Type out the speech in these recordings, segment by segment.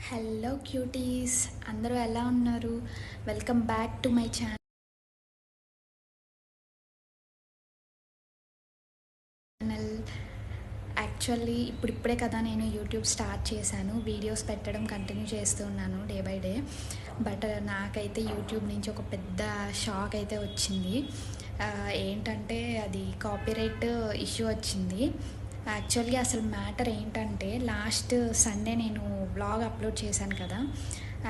Hello cuties, అందరూ ఎలా ఉన్నారు? Welcome back to my channel. Actually ఇప్పుడిప్పుడే కదా నేను యూట్యూబ్ స్టార్ట్ చేశాను. వీడియోస్ పెట్టడం కంటిన్యూ చేస్తూ ఉన్నాను డే బై డే. బట్ నాకైతే యూట్యూబ్ నుంచి ఒక పెద్ద షాక్ అయితే వచ్చింది. ఏంటంటే అది కాపీరైట్ ఇష్యూ వచ్చింది. యాక్చువల్లీ అసలు మ్యాటర్ ఏంటంటే లాస్ట్ సండే నేను బ్లాగ్ అప్లోడ్ చేశాను కదా.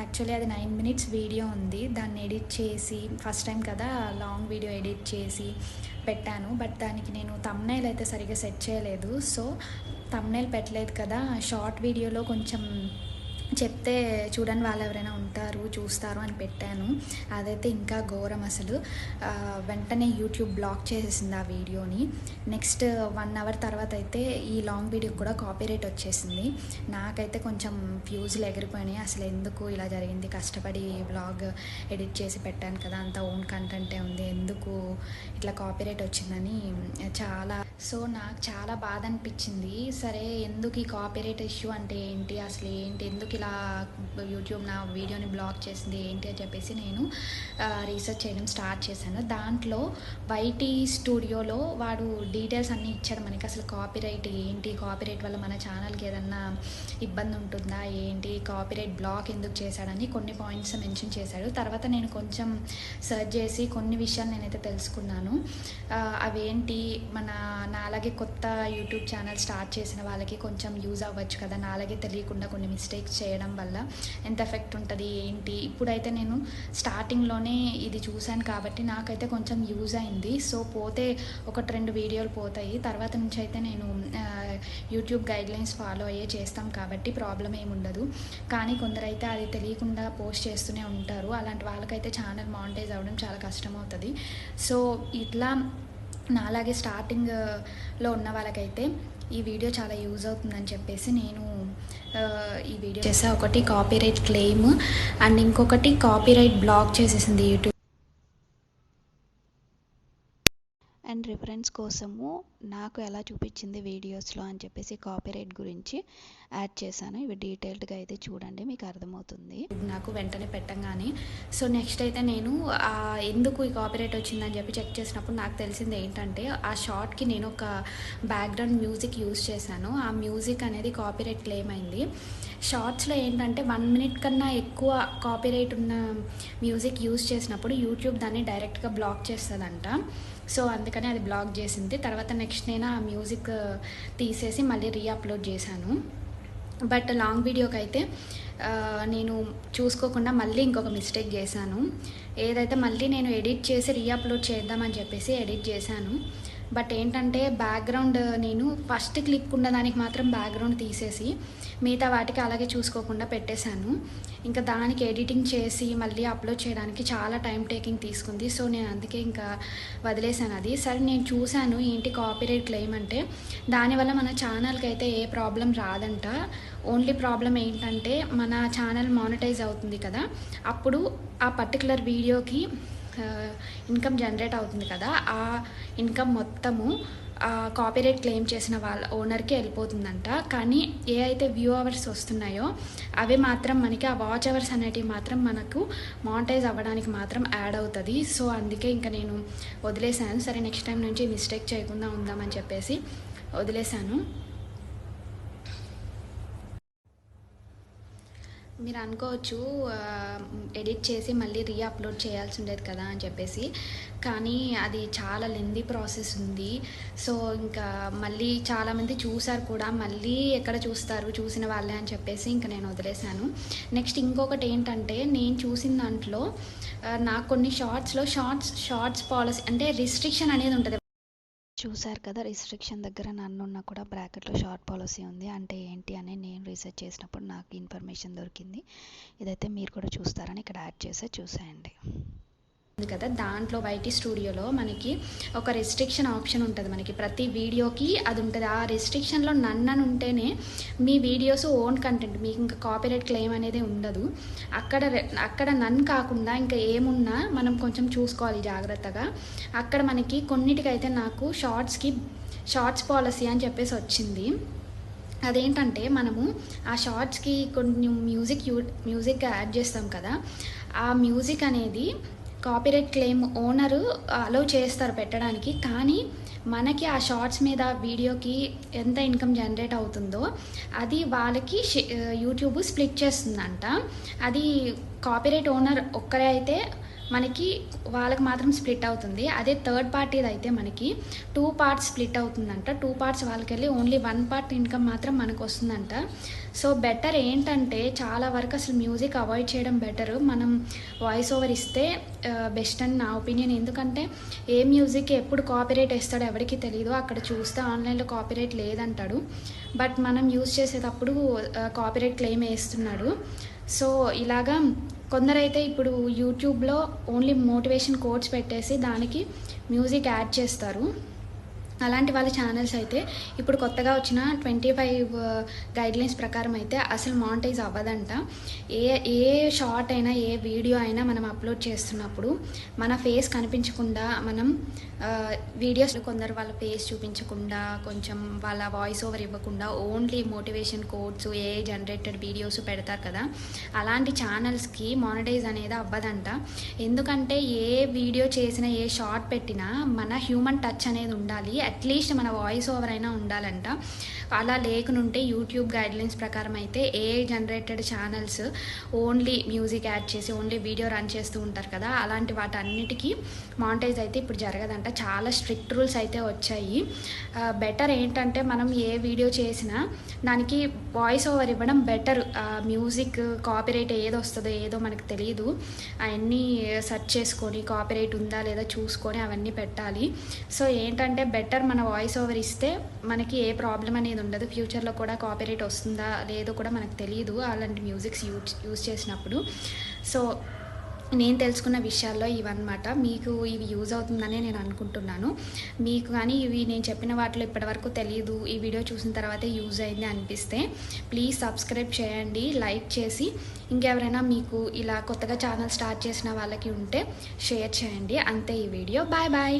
యాక్చువల్లీ అది 9 minutes వీడియో ఉంది. దాన్ని ఎడిట్ చేసి ఫస్ట్ టైం కదా లాంగ్ వీడియో ఎడిట్ చేసి పెట్టాను. బట్ దానికి నేను థంబ్నెయిల్ అయితే సరిగ్గా సెట్ చేయలేదు. సో థంబ్నెయిల్ పెట్టలేదు కదా, షార్ట్ వీడియోలో కొంచెం చెప్తే చూడని వాళ్ళు ఎవరైనా ఉంటారు, చూస్తారు అని పెట్టాను. అదైతే ఇంకా ఘోరం అసలు. వెంటనే యూట్యూబ్ బ్లాక్ చేసేసింది ఆ వీడియోని. నెక్స్ట్ 1 hour తర్వాత అయితే ఈ లాంగ్ వీడియోకి కూడా కాపీరైట్ వచ్చేసింది. నాకైతే కొంచెం ఫ్యూజులు ఎగిరిపోయినాయి. అసలు ఎందుకు ఇలా జరిగింది? కష్టపడి బ్లాగ్ ఎడిట్ చేసి పెట్టాను కదా, అంత ఓన్ కంటెంటే ఉంది, ఎందుకు ఇట్లా కాపీరైట్ వచ్చిందని నాకు చాలా బాధ అనిపించింది. సరే, ఎందుకు ఈ కాపీరైట్ ఇష్యూ అంటే ఏంటి, అసలు ఏంటి, ఎందుకు ఇలా యూట్యూబ్ నా వీడియోని బ్లాక్ చేసింది ఏంటి అని చెప్పేసి నేను రీసెర్చ్ చేయడం స్టార్ట్ చేశాను. దాంట్లో వైటీ స్టూడియోలో వాడు డీటెయిల్స్ అన్నీ ఇచ్చాడు మనకి. అసలు కాపీరైట్ ఏంటి, కాపీరైట్ వల్ల మన ఛానల్కి ఏదన్నా ఇబ్బంది ఉంటుందా ఏంటి, కాపీరైట్ బ్లాక్ ఎందుకు చేశాడని కొన్ని పాయింట్స్ మెన్షన్ చేశాడు. తర్వాత నేను కొంచెం సెర్చ్ చేసి కొన్ని విషయాలు నేనైతే తెలుసుకున్నాను. అవేంటి, నాలాగే కొత్త యూట్యూబ్ ఛానల్ స్టార్ట్ చేసిన వాళ్ళకి కొంచెం యూజ్ అవ్వచ్చు కదా, నాలాగే తెలియకుండా కొన్ని మిస్టేక్స్ చేయడం వల్ల ఎంత ఎఫెక్ట్ ఉంటుంది ఏంటి. ఇప్పుడైతే నేను స్టార్టింగ్లోనే ఇది చూశాను కాబట్టి నాకైతే కొంచెం యూజ్ అయింది. సో పోతే 1-2 వీడియోలు పోతాయి. తర్వాత నుంచి అయితే నేను యూట్యూబ్ గైడ్లైన్స్ ఫాలో అయ్యే చేస్తాం కాబట్టి ప్రాబ్లం ఏమి ఉండదు. కానీ కొందరైతే అది తెలియకుండా పోస్ట్ చేస్తూనే ఉంటారు. అలాంటి వాళ్ళకైతే ఛానల్ మానిటైజ్ అవ్వడం చాలా కష్టమవుతుంది. సో ఇట్లా నాలాగే స్టార్టింగ్లో ఉన్న వాళ్ళకైతే ఈ వీడియో చాలా యూజ్ అవుతుందని చెప్పేసి నేను ఈ వీడియో చేసా. ఒకటి కాపీరైట్ క్లెయిమ్ అండ్ ఇంకొకటి కాపీరైట్ బ్లాక్ చేసేసింది యూట్యూబ్. అండ్ రిఫరెన్స్ కోసము నాకు ఎలా చూపించింది వీడియోస్లో అని చెప్పేసి కాపీరైట్ గురించి యాడ్ చేశాను. ఇవి డీటెయిల్డ్గా అయితే చూడండి, మీకు అర్థమవుతుంది. నాకు వెంటనే పెట్టంగానే సో నెక్స్ట్ అయితే నేను ఎందుకు ఈ కాపీరైట్ వచ్చిందని చెప్పి చెక్ చేసినప్పుడు నాకు తెలిసింది ఏంటంటే, ఆ షార్ట్కి నేను ఒక బ్యాక్గ్రౌండ్ మ్యూజిక్ యూజ్ చేశాను. ఆ మ్యూజిక్ అనేది కాపీరైట్ క్లెయిమ్ అయింది. షార్ట్స్లో ఏంటంటే 1 minute కన్నా ఎక్కువ కాపీరైట్ ఉన్న మ్యూజిక్ యూజ్ చేసినప్పుడు యూట్యూబ్ దాన్ని డైరెక్ట్గా బ్లాక్ చేస్తుందంట. సో అందుకని అది బ్లాక్ చేసింది. తర్వాత నెక్స్ట్ నేను ఆ మ్యూజిక్ తీసేసి మళ్ళీ రీఅప్లోడ్ చేశాను. బట్ లాంగ్ వీడియోకి అయితే నేను చూసుకోకుండా మళ్ళీ ఇంకొక మిస్టేక్ చేశాను. ఏదైతే మళ్ళీ నేను ఎడిట్ చేసి రీఅప్లోడ్ చేద్దామని చెప్పేసి ఎడిట్ చేశాను. బట్ ఏంటంటే బ్యాక్గ్రౌండ్ నేను ఫస్ట్ క్లిప్ ఉన్న దానికి మాత్రం బ్యాక్గ్రౌండ్ తీసేసి మిగతా వాటికి అలాగే చూసుకోకుండా పెట్టేశాను. ఇంకా దానికి ఎడిటింగ్ చేసి మళ్ళీ అప్లోడ్ చేయడానికి చాలా టైం టేకింగ్ తీసుకుంది. సో నేను అందుకే ఇంకా వదిలేశాను అది. సరే, నేను చూశాను ఏంటి కాపీరైట్ క్లెయిమ్ అంటే, దానివల్ల మన ఛానల్కి అయితే ఏ ప్రాబ్లం రాదంట. ఓన్లీ ప్రాబ్లం ఏంటంటే మన ఛానల్ మానిటైజ్ అవుతుంది కదా, అప్పుడు ఆ పర్టికులర్ వీడియోకి ఇన్కమ్ జనరేట్ అవుతుంది కదా, ఆ ఇన్కమ్ మొత్తము కాపీరైట్ క్లెయిమ్ చేసిన వాళ్ళ ఓనర్కి వెళ్ళిపోతుందంట. కానీ ఏ అయితే వ్యూ అవర్స్ వస్తున్నాయో అవి మాత్రం మనకి, ఆ వాచ్ అవర్స్ అనేటివి మాత్రం మనకు మానిటైజ్ అవ్వడానికి మాత్రం యాడ్ అవుతుంది. సో అందుకే ఇంకా నేను వదిలేశాను. సరే, నెక్స్ట్ టైం నుంచి మిస్టేక్ చేయకుండా ఉందామని చెప్పేసి వదిలేశాను. మీరు అనుకోవచ్చు ఎడిట్ చేసి మళ్ళీ రీఅప్లోడ్ చేయాల్సి ఉండేది కదా అని చెప్పేసి, కానీ అది చాలా లెందీ ప్రాసెస్ ఉంది. సో ఇంకా మళ్ళీ చాలామంది చూసారు కూడా, మళ్ళీ ఎక్కడ చూస్తారు, చూసిన వాళ్ళే అని చెప్పేసి ఇంకా నేను వదిలేశాను. నెక్స్ట్ ఇంకొకటి ఏంటంటే, నేను చూసిన దాంట్లో నాకు కొన్ని షార్ట్స్ పాలసీ అంటే రిస్ట్రిక్షన్ అనేది ఉంటుంది. చూశారు కదా, రిస్ట్రిక్షన్ దగ్గర నన్నున్న కూడా బ్రాకెట్లో షార్ట్ పాలసీ ఉంది. అంటే ఏంటి అని నేను రీసెర్చ్ చేసినప్పుడు నాకు ఇన్ఫర్మేషన్ దొరికింది. ఇదైతే మీరు కూడా చూస్తారని ఇక్కడ యాడ్ చేసి చూసేయండి కదా. దాంట్లో వైటీ స్టూడియోలో మనకి ఒక రిస్ట్రిక్షన్ ఆప్షన్ ఉంటుంది. మనకి ప్రతి వీడియోకి అది ఉంటుంది. ఆ రిస్ట్రిక్షన్లో నన్ను ఉంటేనే మీ వీడియోస్ ఓన్ కంటెంట్, మీకు ఇంకా కాపీరైట్ క్లెయిమ్ అనేది ఉండదు. అక్కడ నన్ను కాకుండా ఇంకా ఏమున్నా మనం కొంచెం చూసుకోవాలి జాగ్రత్తగా. అక్కడ మనకి కొన్నిటికైతే నాకు షార్ట్స్ పాలసీ అని చెప్పేసి వచ్చింది. అదేంటంటే మనము ఆ షార్ట్స్కి కొన్ని మ్యూజిక్ యాడ్ చేస్తాం కదా, ఆ మ్యూజిక్ అనేది కాపీరైట్ క్లెయిమ్ ఓనరు అలౌ చేస్తారు పెట్టడానికి. కానీ మనకి ఆ షార్ట్స్ మీద వీడియోకి ఎంత ఇన్కమ్ జనరేట్ అవుతుందో అది వాళ్ళకి యూట్యూబ్ స్ప్లిట్ చేస్తుందంట. అది కాపీరైట్ ఓనర్ ఒక్కరే అయితే మనకి వాళ్ళకి మాత్రం స్ప్లిట్ అవుతుంది. అదే థర్డ్ పార్టీది అయితే మనకి 2 పార్ట్స్ స్ప్లిట్ అవుతుందంట. 2 పార్ట్స్ వాళ్ళకి వెళ్ళి ఓన్లీ 1 పార్ట్ ఇన్కమ్ మాత్రం మనకు వస్తుందంట. సో బెటర్ ఏంటంటే చాలా వరకు అసలు మ్యూజిక్ అవాయిడ్ చేయడం బెటర్. మనం వాయిస్ ఓవర్ ఇస్తే బెస్ట్ అని నా ఒపీనియన్. ఎందుకంటే ఏ మ్యూజిక్ ఎప్పుడు కాపీరైట్ వేస్తాడో ఎవరికి తెలియదు. అక్కడ చూస్తే ఆన్లైన్లో కాపీరైట్ లేదంటాడు, బట్ మనం యూజ్ చేసేటప్పుడు కాపీరైట్ క్లెయిమ్ వేస్తున్నాడు. సో ఇలాగా కొందరైతే ఇప్పుడు యూట్యూబ్లో ఓన్లీ మోటివేషన్ కోట్స్ పెట్టేసి దానికి మ్యూజిక్ యాడ్ చేస్తారు. అలాంటి వాళ్ళ ఛానల్స్ అయితే ఇప్పుడు కొత్తగా వచ్చిన 25 గైడ్లైన్స్ ప్రకారం అయితే అసలు మానిటైజ్ అవ్వదంట. ఏ షార్ట్ అయినా ఏ వీడియో అయినా మనం అప్లోడ్ చేస్తున్నప్పుడు మన ఫేస్ కనిపించకుండా మనం వీడియోస్ కొందరు వాళ్ళ ఫేస్ చూపించకుండా కొంచెం వాళ్ళ వాయిస్ ఓవర్ ఇవ్వకుండా ఓన్లీ మోటివేషన్ కోట్స్ ఏ జనరేటెడ్ వీడియోస్ పెడతారు కదా, అలాంటి ఛానల్స్కి మానిటైజ్ అనేది అవ్వదంట. ఎందుకంటే ఏ వీడియో చేసినా ఏ షార్ట్ పెట్టినా మన హ్యూమన్ టచ్ అనేది ఉండాలి, అట్లీస్ట్ మన వాయిస్ ఓవర్ అయినా ఉండాలంట. అలా లేకునుంటే యూట్యూబ్ గైడ్లైన్స్ ప్రకారం అయితే ఏ generated channels only music ad చేసి ఓన్లీ వీడియో రన్ చేస్తూ ఉంటారు కదా, అలాంటి వాటన్నిటికీ మానిటైజ్ అయితే ఇప్పుడు జరగదంట. చాలా స్ట్రిక్ట్ రూల్స్ అయితే వచ్చాయి. బెటర్ ఏంటంటే మనం ఏ వీడియో చేసినా దానికి వాయిస్ ఓవర్ ఇవ్వడం బెటర్. మ్యూజిక్ కాపీరైట్ ఏదో వస్తుందో ఏదో మనకు తెలియదు, అవన్నీ సెర్చ్ చేసుకొని కాపీరైట్ ఉందా లేదా చూసుకొని అవన్నీ పెట్టాలి. సో ఏంటంటే బెటర్ మన వాయిస్ ఓవర్ ఇస్తే మనకి ఏ ప్రాబ్లం అనేది ఉండదు. ఫ్యూచర్లో కూడా కాపీరైట్ వస్తుందా లేదో కూడా మనకు తెలియదు అలాంటి మ్యూజిక్స్ యూజ్ చేసినప్పుడు. సో నేను తెలుసుకున్న విషయాల్లో ఇవన్నమాట. మీకు ఇవి యూజ్ అవుతుందని నేను అనుకుంటున్నాను. మీకు కానీ ఇవి నేను చెప్పిన వాటిలో ఇప్పటివరకు తెలియదు, ఈ వీడియో చూసిన తర్వాతే యూజ్ అయింది అనిపిస్తే ప్లీజ్ సబ్స్క్రైబ్ చేయండి, లైక్ చేసి ఇంకెవరైనా మీకు ఇలా కొత్తగా ఛానల్ స్టార్ట్ చేసిన వాళ్ళకి ఉంటే షేర్ చేయండి. అంతే ఈ వీడియో. Bye bye.